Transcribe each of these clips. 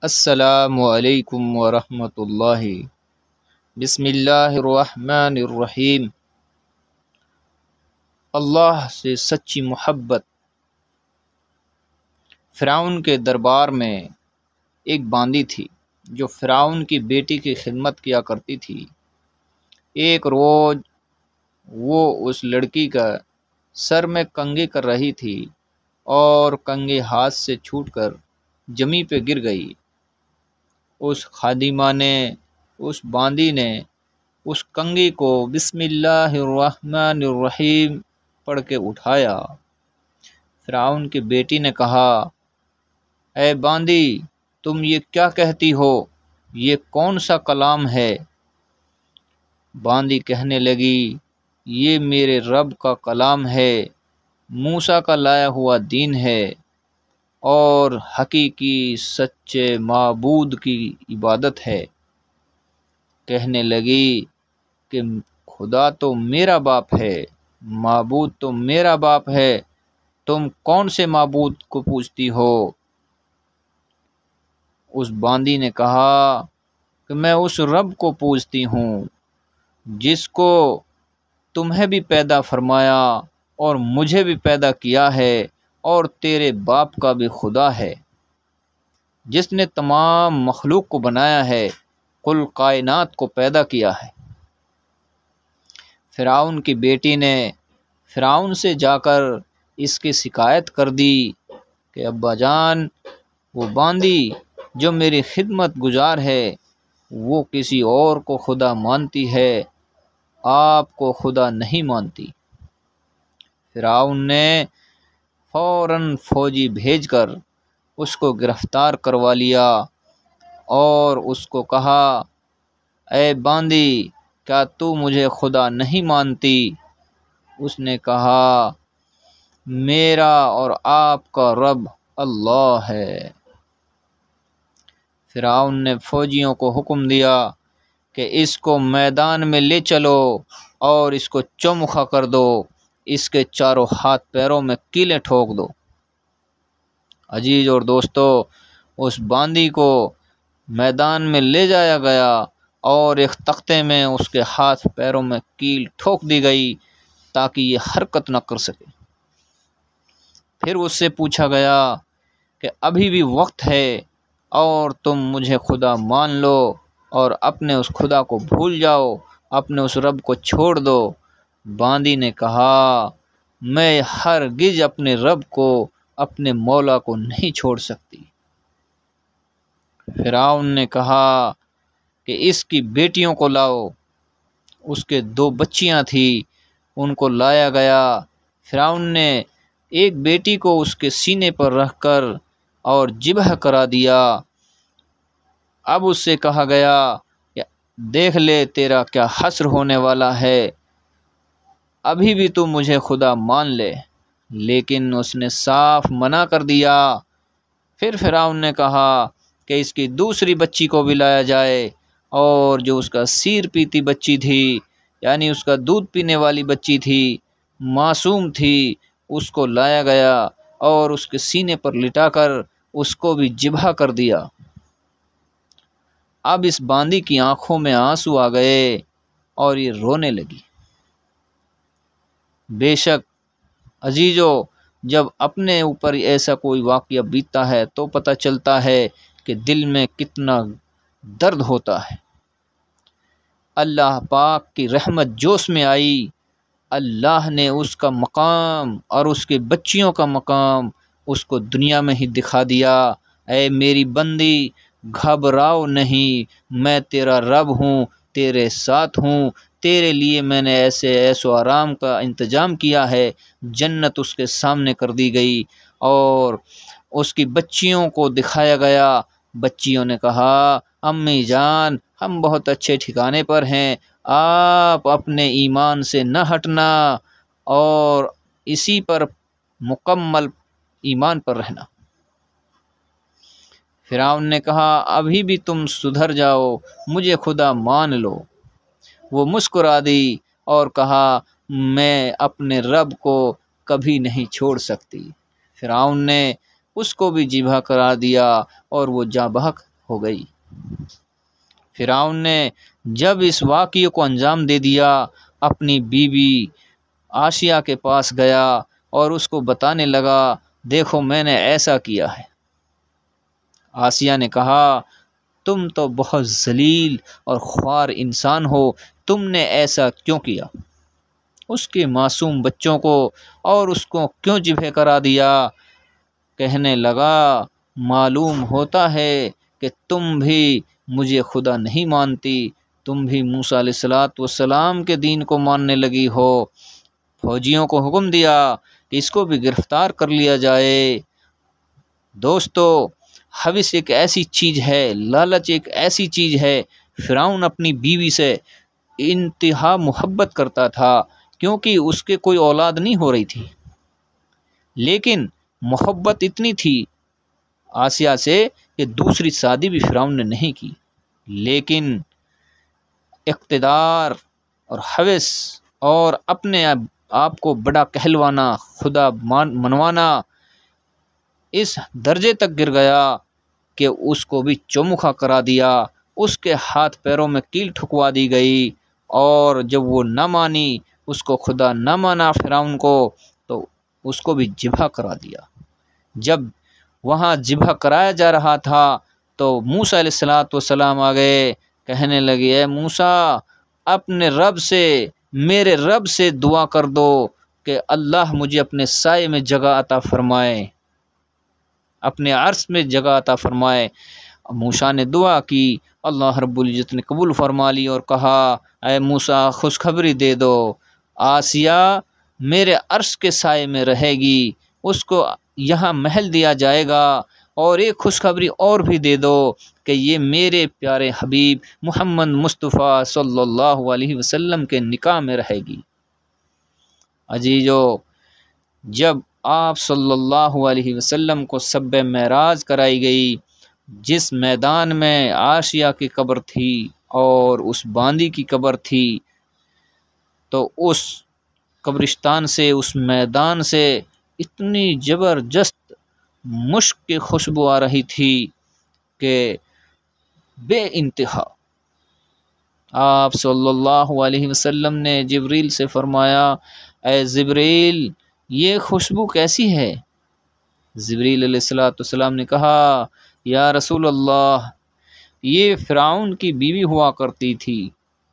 السلام علیکم ورحمۃ اللہ۔ بسم اللہ الرحمن الرحیم۔ اللہ سے سچی محبت۔ فرعون کے دربار میں ایک باندی تھی جو فرعون کی بیٹی کی خدمت کیا کرتی تھی۔ ایک روز وہ اس لڑکی کا سر میں کنگھی کر رہی تھی اور کنگھی ہاتھ سے چھوٹ کر زمین پہ گر گئی۔ اس خادمہ نے، اس باندی نے اس کنگھی کو بسم اللہ الرحمن الرحیم پڑھ کے اٹھایا۔ فرعون کی بیٹی نے کہا، اے باندی، تم یہ کیا کہتی ہو؟ یہ کون سا کلام ہے؟ باندی کہنے لگی، یہ میرے رب کا کلام ہے، موسیٰ کا لایا ہوا دین ہے اور حقیقی سچے معبود کی عبادت ہے۔ کہنے لگی کہ خدا تو میرا باپ ہے، معبود تو میرا باپ ہے، تم کون سے معبود کو پوچھتی ہو؟ اس باندی نے کہا کہ میں اس رب کو پوچھتی ہوں جس کو تمہیں بھی پیدا فرمایا اور مجھے بھی پیدا کیا ہے، اور تیرے باپ کا بھی خدا ہے، جس نے تمام مخلوق کو بنایا ہے، کل کائنات کو پیدا کیا ہے۔ فرعون کی بیٹی نے فرعون سے جا کر اس کی شکایت کر دی کہ ابا جان، وہ باندی جو میری خدمت گزار ہے وہ کسی اور کو خدا مانتی ہے، آپ کو خدا نہیں مانتی۔ فرعون نے فوراً فوجی بھیج کر اس کو گرفتار کروا لیا اور اس کو کہا، اے باندی، کیا تو مجھے خدا نہیں مانتی؟ اس نے کہا، میرا اور آپ کا رب اللہ ہے۔ فرعون نے فوجیوں کو حکم دیا کہ اس کو میدان میں لے چلو اور اس کو چومخا کر دو، اس کے چاروں ہاتھ پیروں میں کیلیں ٹھوک دو۔ عزیز اور دوستو، اس باندی کو میدان میں لے جایا گیا اور ایک تختے میں اس کے ہاتھ پیروں میں کیل ٹھوک دی گئی تاکہ یہ حرکت نہ کر سکے۔ پھر اس سے پوچھا گیا کہ ابھی بھی وقت ہے اور تم مجھے خدا مان لو اور اپنے اس خدا کو بھول جاؤ، اپنے اس رب کو چھوڑ دو۔ باندی نے کہا، میں ہرگز اپنے رب کو، اپنے مولا کو نہیں چھوڑ سکتی۔ فرعون نے کہا کہ اس کی بیٹیوں کو لاؤ۔ اس کے 2 بچیاں تھیں، ان کو لایا گیا۔ فرعون نے ایک بیٹی کو اس کے سینے پر رکھ کر اور ذبح کرا دیا۔ اب اس سے کہا گیا کہ دیکھ لے تیرا کیا حشر ہونے والا ہے، ابھی بھی تو مجھے خدا مان لے، لیکن اس نے صاف منع کر دیا۔ پھر فرعون نے کہا کہ اس کی دوسری بچی کو بھی لایا جائے، اور جو اس کا سیر پیتی بچی تھی، یعنی اس کا دودھ پینے والی بچی تھی، معصوم تھی، اس کو لایا گیا اور اس کے سینے پر لٹا کر اس کو بھی ذبح کر دیا۔ اب اس باندی کی آنکھوں میں آنسو آ گئے اور یہ رونے لگی۔ بے شک عزیزو، جب اپنے اوپر ایسا کوئی واقعہ بیتتا ہے تو پتہ چلتا ہے کہ دل میں کتنا درد ہوتا ہے۔ اللہ پاک کی رحمت جوش میں آئی، اللہ نے اس کا مقام اور اس کی بچیوں کا مقام اس کو دنیا میں ہی دکھا دیا۔ اے میری بندی، گھبراؤ نہیں، میں تیرا رب ہوں، تیرے ساتھ ہوں، تیرے لیے میں نے ایسے عیش و آرام کا انتظام کیا ہے۔ جنت اس کے سامنے کر دی گئی اور اس کی بچیوں کو دکھایا گیا۔ بچیوں نے کہا، امی جان، ہم بہت اچھے ٹھکانے پر ہیں، آپ اپنے ایمان سے نہ ہٹنا اور اسی پر مکمل ایمان پر رہنا۔ فرعون نے کہا، ابھی بھی تم سدھر جاؤ، مجھے خدا مان لو۔ وہ مسکرا دی اور کہا، میں اپنے رب کو کبھی نہیں چھوڑ سکتی۔ فرعون نے اس کو بھی ذبح کرا دیا اور وہ جاں بحق ہو گئی۔ فرعون نے جب اس واقعے کو انجام دے دیا، اپنی بیوی آسیہ کے پاس گیا اور اس کو بتانے لگا، دیکھو میں نے ایسا کیا ہے۔ آسیہ نے کہا، تم تو بہت ذلیل اور خوار انسان ہو، تم نے ایسا کیوں کیا؟ اس کے معصوم بچوں کو اور اس کو کیوں ذبح کرا دیا؟ کہنے لگا، معلوم ہوتا ہے کہ تم بھی مجھے خدا نہیں مانتی، تم بھی موسیٰ علیہ السلام کے دین کو ماننے لگی ہو۔ فوجیوں کو حکم دیا کہ اس کو بھی گرفتار کر لیا جائے۔ دوستو، ہوس ایک ایسی چیز ہے، لالچ ایک ایسی چیز ہے۔ فرعون اپنی بیوی سے انتہا محبت کرتا تھا، کیونکہ اس کے کوئی اولاد نہیں ہو رہی تھی، لیکن محبت اتنی تھی آسیہ سے کہ دوسری شادی بھی فرعون نے نہیں کی، لیکن اقتدار اور ہوس اور اپنے آپ کو بڑا کہلوانا، خدا منوانا اس درجے تک گر گیا کہ اس کو بھی چومکھا کرا دیا، اس کے ہاتھ پیروں میں کیل ٹھکوا دی گئی، اور جب وہ نہ مانی، اس کو خدا نہ مانا فرعون کو، تو اس کو بھی ذبح کرا دیا۔ جب وہاں ذبح کرایا جا رہا تھا تو موسیٰ علیہ السلام آ گئے، کہنے لگے، اے موسیٰ، اپنے رب سے، میرے رب سے دعا کر دو کہ اللہ مجھے اپنے سائے میں جگہ عطا فرمائے، اپنے عرش میں جگہ عطا فرمائے۔ موسیٰ نے دعا کی، اللہ رب العزت نے قبول فرما لی اور کہا، اے موسیٰ، خوشخبری دے دو، آسیہ میرے عرش کے سائے میں رہے گی، اس کو یہاں محل دیا جائے گا، اور ایک خوشخبری اور بھی دے دو کہ یہ میرے پیارے حبیب محمد مصطفیٰ صلی اللہ علیہ وسلم کے نکاح میں رہے گی۔ عزیزو، جب آپ صلی اللہ علیہ وسلم کو شب معراج کرائی گئی، جس میدان میں آسیہ کی قبر تھی اور اس باندی کی قبر تھی، تو اس قبرستان سے، اس میدان سے اتنی زبردست مشک کی خوشبو آ رہی تھی کہ بے انتہا۔ آپ صلی اللہ علیہ وسلم نے جبریل سے فرمایا، اے جبریل، یہ خوشبو کیسی ہے؟ جبریل علیہ السلام نے کہا، یا رسول اللہ، یہ فرعون کی بیوی ہوا کرتی تھی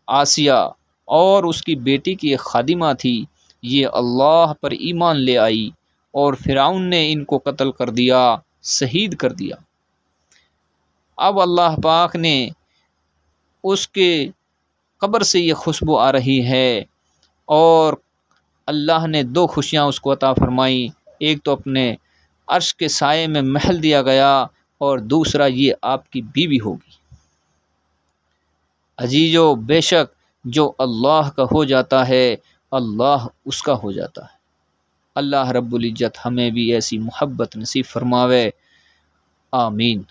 آسیہ، اور اس کی بیٹی کی ایک خادمہ تھی، یہ اللہ پر ایمان لے آئی اور فرعون نے ان کو قتل کر دیا، شہید کر دیا۔ اب اللہ پاک نے اس کے قبر سے یہ خوشبو آ رہی ہے، اور اللہ نے دو خوشیاں اس کو عطا فرمائی، ایک تو اپنے عرش کے سائے میں محل دیا گیا، اور دوسرا یہ آپ کی بیوی ہوگی۔ عزیزو، بے شک جو اللہ کا ہو جاتا ہے، اللہ اس کا ہو جاتا ہے۔ اللہ رب العزت ہمیں بھی ایسی محبت نصیب فرماوے، آمین۔